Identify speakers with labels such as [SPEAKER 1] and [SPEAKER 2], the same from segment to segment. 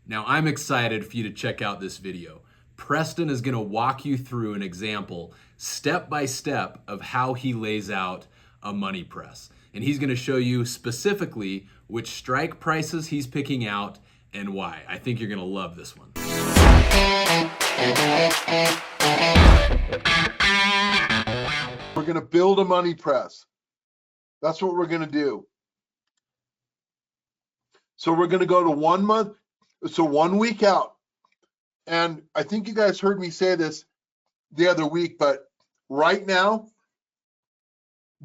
[SPEAKER 1] Now I'm excited for you to check out this video. Preston is going to walk you through an example, step by step, of how he lays out a money press. And he's going to show you specifically which strike prices he's picking out and why. I think you're going to love this one.
[SPEAKER 2] We're going to build a money press. That's what we're going to do. So we're going to go to 1 month, so 1 week out. And I think you guys heard me say this the other week, but right now,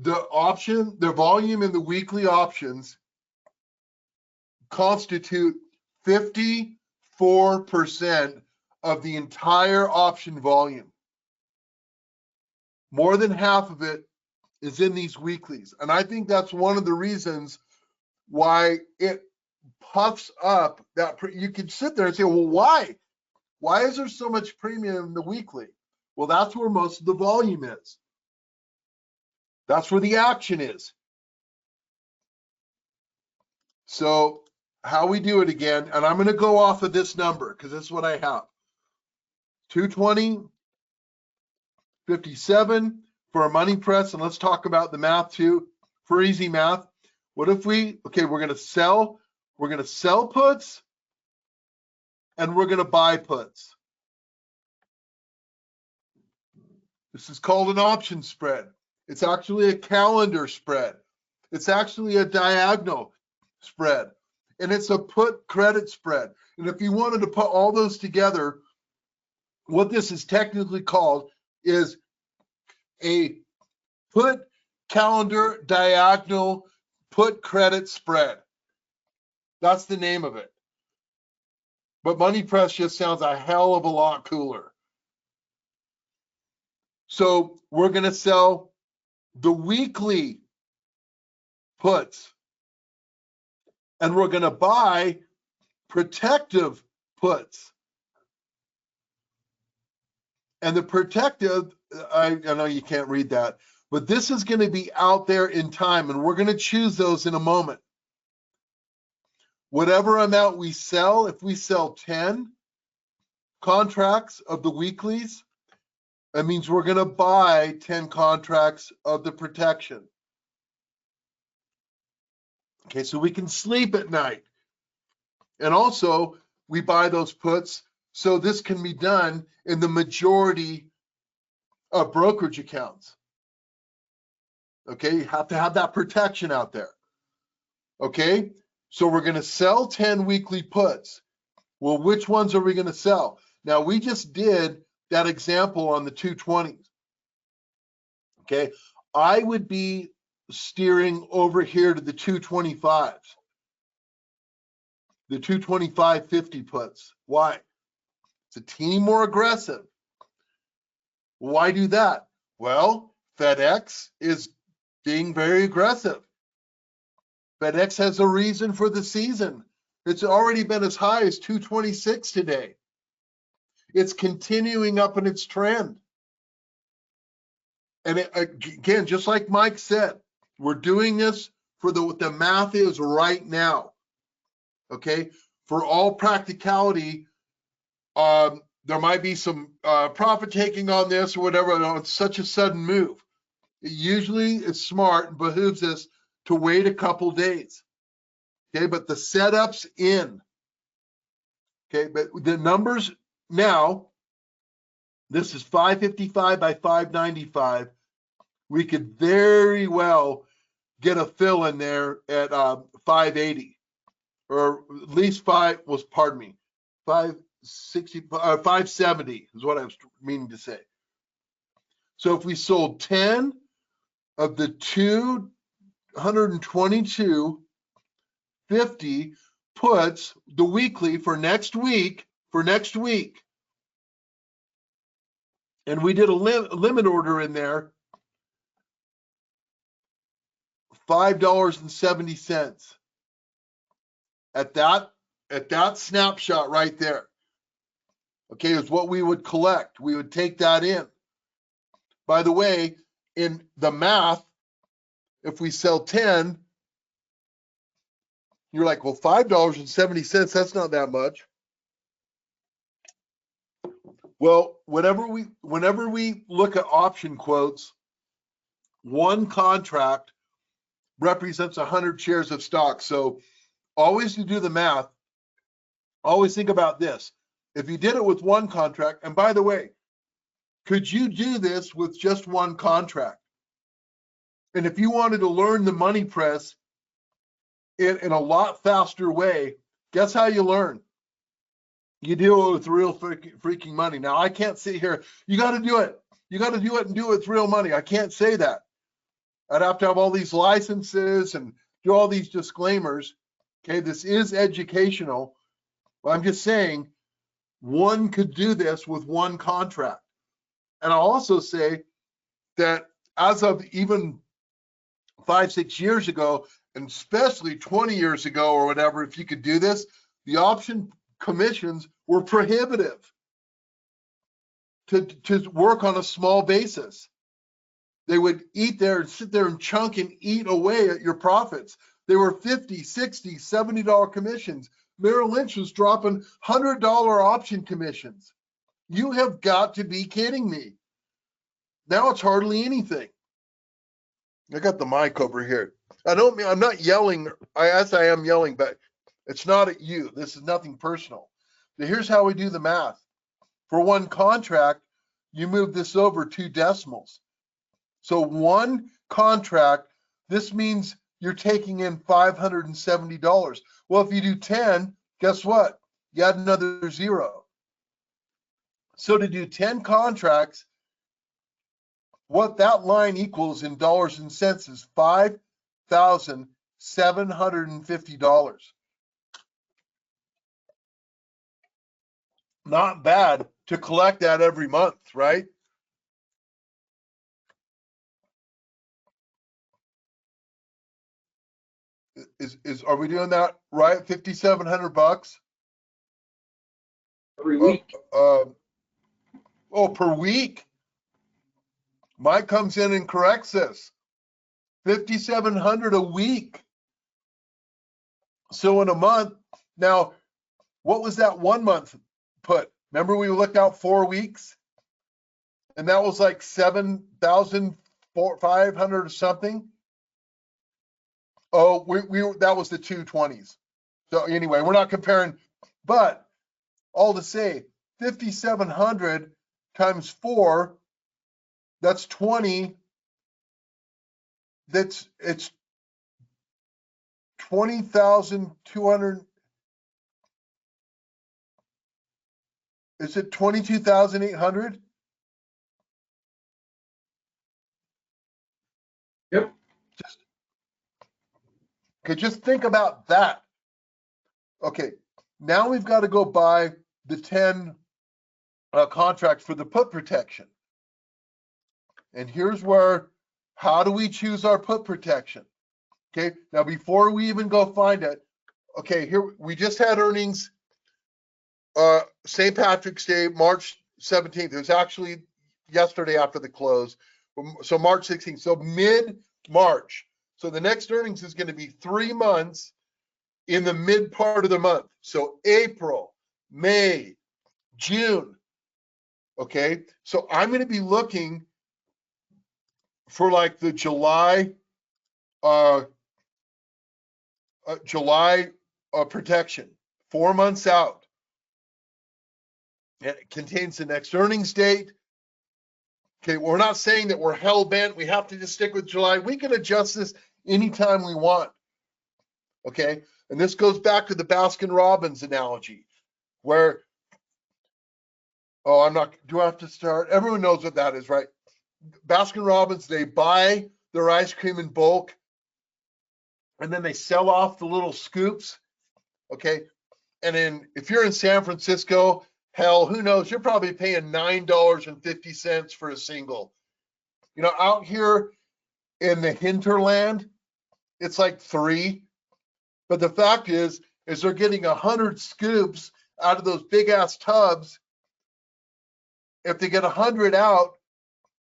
[SPEAKER 2] the volume in the weekly options constitute 54% of the entire option volume. More than half of it is in these weeklies. And I think that's one of the reasons why it puffs up that you can sit there and say, well, why? Why is there so much premium in the weekly? Well, that's where most of the volume is. That's where the action is. So how we do it again, and I'm going to go off of this number because this is what I have. 220.57 for a money press, and let's talk about the math too. For easy math, what if we're going to sell puts and we're going to buy puts. This is called an option spread. It's actually a calendar spread. It's actually a diagonal spread. And it's a put credit spread. And if you wanted to put all those together, what this is technically called is a put calendar diagonal put credit spread. That's the name of it. But money press just sounds a hell of a lot cooler. So we're going to sell the weekly puts, and we're going to buy protective puts. And the protective, I know you can't read that, but this is going to be out there in time, and we're going to choose those in a moment. Whatever amount we sell, if we sell 10 contracts of the weeklies, that means we're going to buy 10 contracts of the protection. Okay, so we can sleep at night. And also, we buy those puts, so this can be done in the majority of brokerage accounts. Okay, you have to have that protection out there. Okay, so we're going to sell 10 weekly puts. Well, which ones are we going to sell? Now, we just did that example on the 220s. Okay, I would be steering over here to the 225s, the 225.50 puts. Why? It's a teeny more aggressive. Why do that? Well, FedEx is being very aggressive. FedEx has a reason for the season. It's already been as high as 226 today. It's continuing up in its trend. And again, just like Mike said, we're doing this for what the math is right now. Okay, for all practicality, there might be some profit taking on this or whatever on such a sudden move. It usually is smart and behooves us to wait a couple days. Okay, but the setup's in. Okay, but the numbers now, this is 555 by 595. We could very well get a fill in there at 580, or at least 570 is what I was meaning to say. So if we sold 10 of the 222.50 puts the weekly for next week, and we did a limit order in there, $5.70 at that snapshot right there. Okay, is what we would collect. We would take that in. By the way, in the math, if we sell 10, you're like, well, $5.70, that's not that much. Well, whenever we look at option quotes, one contract represents 100 shares of stock. So always to do the math, always think about this. If you did it with one contract, and by the way, could you do this with just one contract? And if you wanted to learn the money press in a lot faster way, guess how you learn? You deal with real freaking money. Now, I can't sit here. You got to do it. You got to do it and do it with real money. I can't say that. I'd have to have all these licenses and do all these disclaimers. Okay, this is educational. But I'm just saying one could do this with one contract. And I'll also say that as of even 5-6 years ago, and especially 20 years ago or whatever, if you could do this, the option commissions were prohibitive to work on a small basis. They would eat there and sit there and chunk and eat away at your profits. They were $50, $60, $70 commissions. Merrill Lynch was dropping $100 option commissions. You have got to be kidding me. Now it's hardly anything. I got the mic over here. I'm not yelling. I am yelling, but it's not at you. This is nothing personal. So here's how we do the math. For one contract, you move this over 2 decimals. So one contract, this means you're taking in $570. Well, if you do 10, guess what? You add another 0. So to do 10 contracts, what that line equals in dollars and cents is $5,750. Not bad to collect that every month, right? Are we doing that right? $5,700
[SPEAKER 3] every week.
[SPEAKER 2] Per week. Mike comes in and corrects this. $5,700 a week. So in a month, now, what was that 1 month put? Remember we looked out 4 weeks? And that was like 7,500 or something. Oh, that was the 220s. So anyway, we're not comparing, but all to say, 5,700 times 4, that's 20. It's 20,200. Is it 22,800?
[SPEAKER 3] Yep.
[SPEAKER 2] Just think about that. Okay, now we've got to go buy the 10 contracts for the put protection. And here's where, how do we choose our put protection? Okay, now before we even go find it, okay, here we just had earnings, St. Patrick's Day, March 17th. It was actually yesterday after the close. So March 16th, so mid-March. So the next earnings is going to be 3 months in the mid part of the month. So April, May, June. Okay, so I'm going to be looking for like the July protection, 4 months out. And it contains the next earnings date. Okay, we're not saying that we're hell bent. We have to just stick with July. We can adjust this anytime we want. Okay, and this goes back to the Baskin-Robbins analogy, where, do I have to start? Everyone knows what that is, right? Baskin-Robbins, they buy their ice cream in bulk, and then they sell off the little scoops, okay? And then if you're in San Francisco, hell, who knows? You're probably paying $9.50 for a single. You know, out here in the hinterland, it's like $3. But the fact is they're getting 100 scoops out of those big ass tubs. If they get 100 out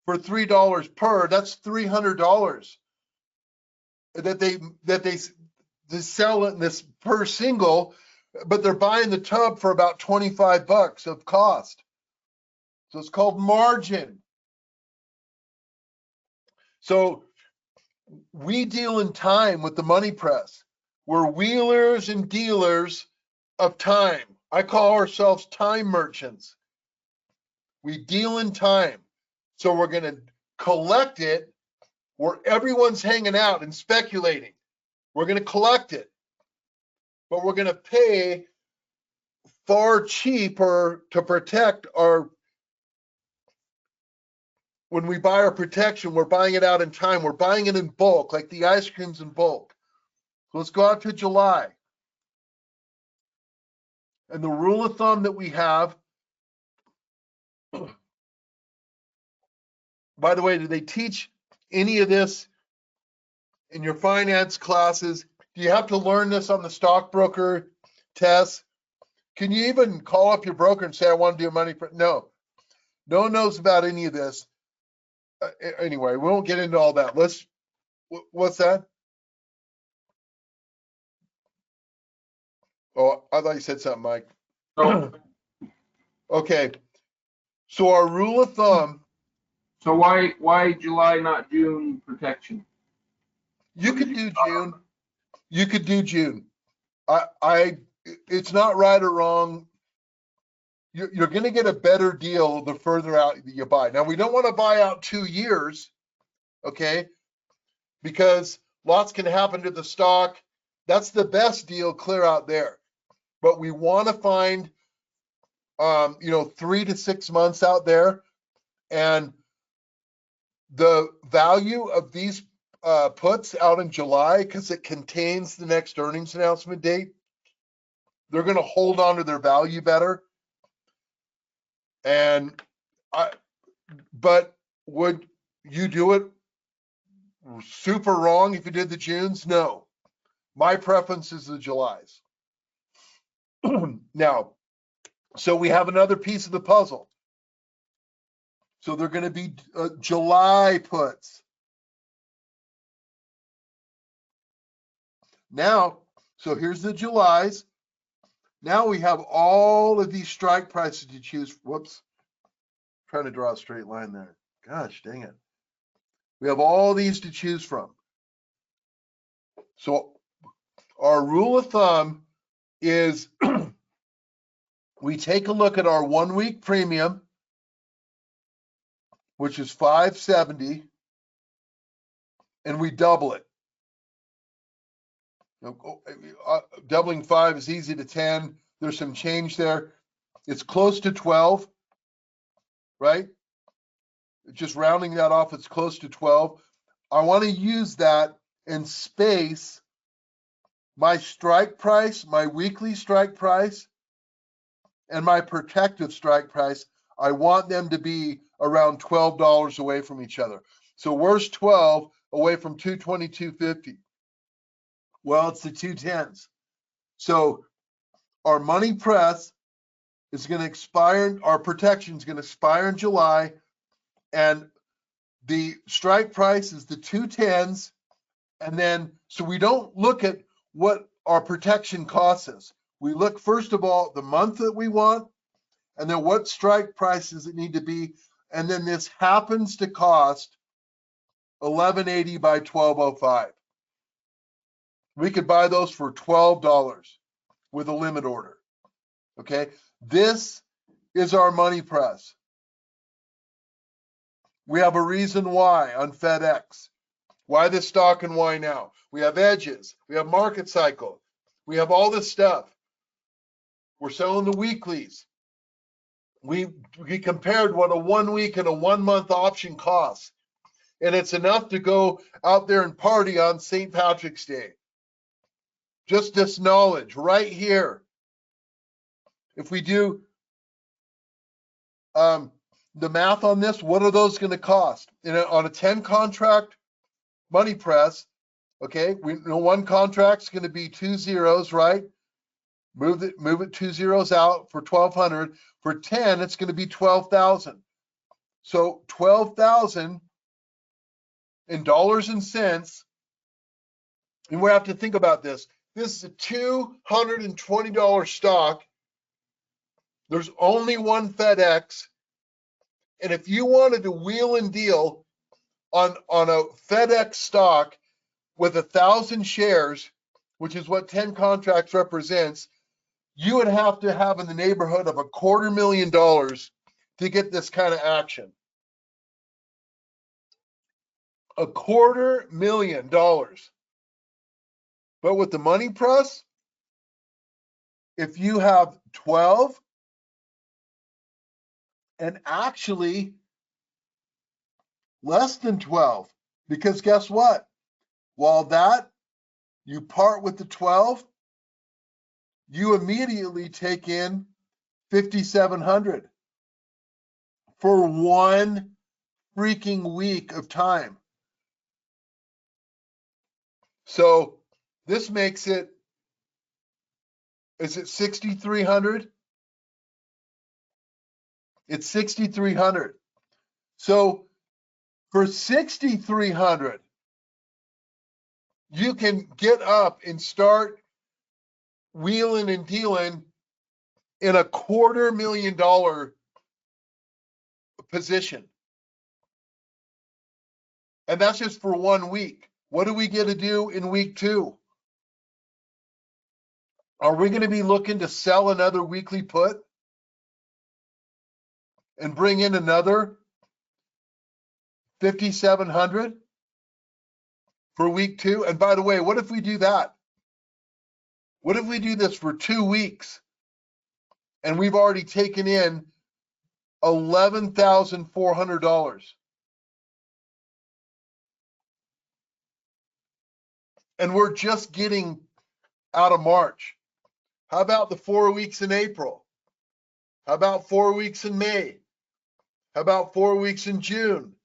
[SPEAKER 2] for $3 per, that's $300 that they sell it in this per single, but they're buying the tub for about $25 of cost. So it's called margin. So we deal in time with the money press. We're wheelers and dealers of time. I call ourselves time merchants. We deal in time. So we're going to collect it where everyone's hanging out and speculating. We're going to collect it, but we're going to pay far cheaper to protect our, when we buy our protection, we're buying it out in time. We're buying it in bulk, like the ice creams in bulk. So let's go out to July. And the rule of thumb that we have, by the way, do they teach any of this in your finance classes? Do you have to learn this on the stockbroker test? Can you even call up your broker and say, I want to do a money? No, no one knows about any of this. Anyway, we won't get into all that. What's that? Oh, I thought you said something, Mike.
[SPEAKER 3] So,
[SPEAKER 2] Okay. So our rule of thumb,
[SPEAKER 3] so why July, not June protection?
[SPEAKER 2] you could do June. You could do June. It's not right or wrong. You're going to get a better deal the further out that you buy. Now, we don't want to buy out 2 years, okay? Because lots can happen to the stock. That's the best deal clear out there. But we want to find, 3 to 6 months out there. And the value of these puts out in July, because it contains the next earnings announcement date, they're going to hold on to their value better. But would you do it super wrong if you did the Junes? No. My preference is the Julys. Now, so we have another piece of the puzzle. So they're going to be July puts. Now, so here's the Julys. Now we have all of these strike prices to choose. Whoops. Trying to draw a straight line there. Gosh, dang it. We have all these to choose from. So our rule of thumb is we take a look at our 1 week premium, which is $570, and we double it. Doubling 5 is easy to 10. There's some change there. It's close to 12, right? Just rounding that off, it's close to 12. I want to use that and space my strike price, my weekly strike price, and my protective strike price. I want them to be around $12 away from each other. So where's 12 away from 222.50? Well, it's the 210s. So our money press is going to expire, our protection is going to expire in July, and the strike price is the 210s. And then, so we don't look at what our protection costs us. We look, first of all, the month that we want, and then what strike price does it need to be. And then this happens to cost $11.80 by $12.05. We could buy those for $12 with a limit order. Okay, this is our money press. We have a reason why on FedEx. Why this stock and why now? We have edges. We have market cycle. We have all this stuff. We're selling the weeklies. We compared what a 1 week and a 1 month option costs. And it's enough to go out there and party on St. Patrick's Day. Just this knowledge right here. If we do the math on this, what are those going to cost? On a 10 contract money press, okay, we know one contract's going to be 2 zeros, right? Move it 2 zeros out for 1,200. For 10, it's going to be 12,000. So 12,000 in dollars and cents. And we have to think about this. This is a $220 stock. There's only one FedEx. And if you wanted to wheel and deal on a FedEx stock with 1,000 shares, which is what 10 contracts represents, you would have to have in the neighborhood of $250,000 to get this kind of action. $250,000. But with the money press, if you have 12, and actually less than 12, because guess what? While that you part with the 12, you immediately take in 5,700 for one freaking week of time. So this makes it, is it 6,300? It's 6,300. So for 6,300, you can get up and start wheeling and dealing in $250,000 position. And that's just for 1 week. What do we get to do in week 2? Are we going to be looking to sell another weekly put and bring in another 5,700 for week 2? And by the way, what if we do that? What if we do this for 2 weeks and we've already taken in $11,400? And we're just getting out of March. How about the 4 weeks in April? How about 4 weeks in May? How about 4 weeks in June?